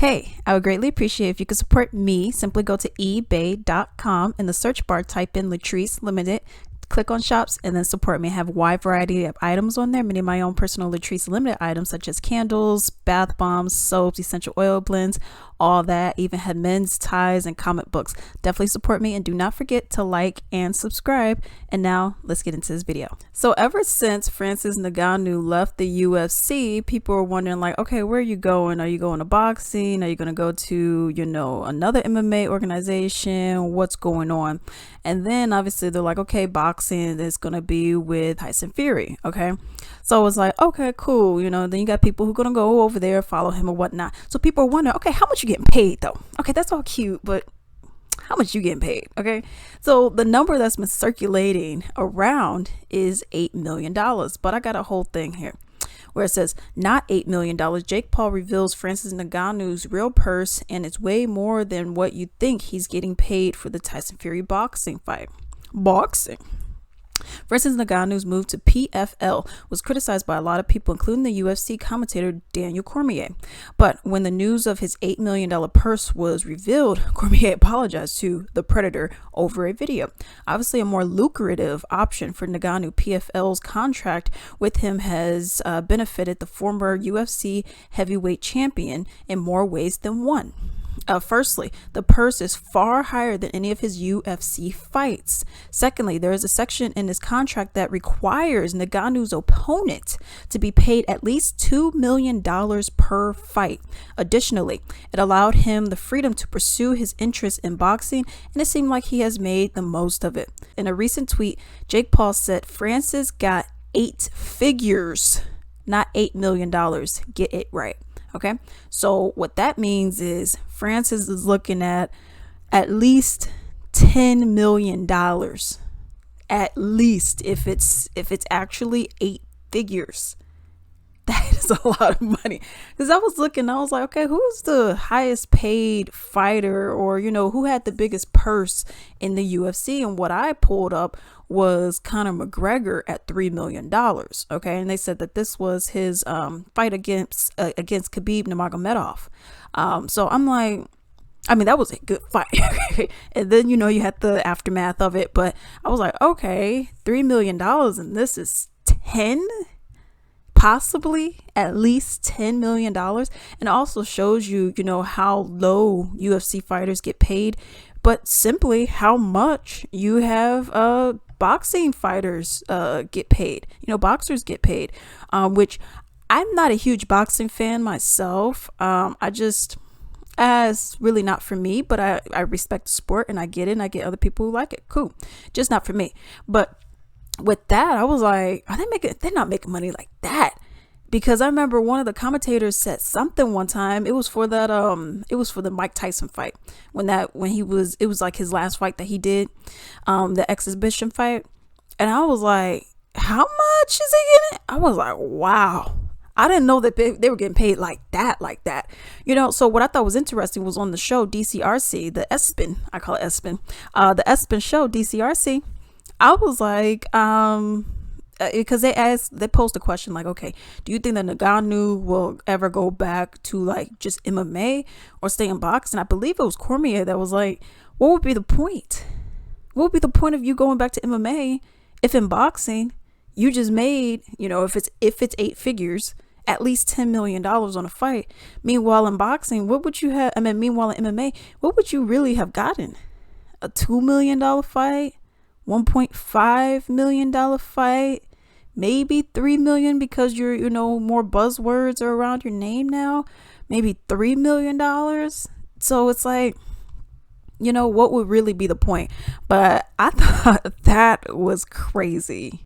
Hey, I would greatly appreciate if you could support me. Simply go to ebay.com. In the search bar, type in Latrice Limited, click on shops, and then support me. I have a wide variety of items on there, many of my own personal Latrice Limited items such as candles, bath bombs, soaps, essential oil blends, all that. Even have men's ties and comic books. Definitely support me and do not forget to like and subscribe. And now let's get into this video. So ever since Francis Ngannou left the UFC, people are wondering like, okay, where are you going? Are you going to boxing? Are you going to go to, another MMA organization? What's going on? And then obviously they're like, okay, boxing is going to be with Tyson Fury. Okay. So it's like, okay, cool. Then you got people who are going to go over there, follow him or whatnot. So people are wondering, okay, how much you getting paid though? Okay, that's all cute, but how much you getting paid? Okay. So the number that's been circulating around is $8 million. But I got a whole thing here where it says not $8 million. Jake Paul reveals Francis Ngannou's real purse, and it's way more than what you think he's getting paid for the Tyson Fury boxing fight. Francis Ngannou's move to PFL was criticized by a lot of people, including the UFC commentator Daniel Cormier. But when the news of his $8 million purse was revealed, Cormier apologized to the Predator over a video. Obviously, a more lucrative option for Ngannou. PFL's contract with him has benefited the former UFC heavyweight champion in more ways than one. Firstly, the purse is far higher than any of his UFC fights. Secondly, there is a section in his contract that requires Ngannou's opponent to be paid at least $2 million per fight. Additionally, it allowed him the freedom to pursue his interest in boxing, and it seemed like he has made the most of it. In a recent tweet, Jake Paul said Francis got 8 figures, not $8 million. Get it right. Okay, so what that means is Francis is looking at least $10 million, at least if it's actually 8 figures. That is a lot of money. Because I was like, okay, who's the highest paid fighter, or who had the biggest purse in the UFC? And what I pulled up was Conor McGregor at $3 million. Okay, and they said that this was his fight against Khabib Nurmagomedov. So I'm like, I mean, that was a good fight. And then you had the aftermath of it, but I was like, okay, $3 million, and this is 10. Possibly at least $10 million. And it also shows you, how low UFC fighters get paid, but simply how much you have boxing fighters get paid. Boxers get paid, which I'm not a huge boxing fan myself. It's really not for me, but I respect the sport and I get it, and I get other people who like it. Cool. Just not for me. But with that, I was like, they're not making money like that. Because I remember one of the commentators said something one time. It was for the Mike Tyson fight. It was like his last fight that he did, the exhibition fight. And I was like, how much is he getting? I was like, wow. I didn't know that they were getting paid like that. So what I thought was interesting was on the show DCRC, the ESPN, I call it ESPN, the ESPN show DCRC. I was like, because they posed a question like, okay, do you think that Ngannou will ever go back to like just MMA or stay in boxing? I believe it was Cormier that was like, what would be the point? What would be the point of you going back to MMA if in boxing you just made, if it's 8 figures, at least $10 million on a fight? Meanwhile, in boxing, what would you have? Meanwhile in MMA, what would you really have gotten? A $2 million fight? $1.5 million fight, maybe $3 million because you're more buzzwords are around your name now, maybe $3 million. So it's like, what would really be the point? But I thought that was crazy.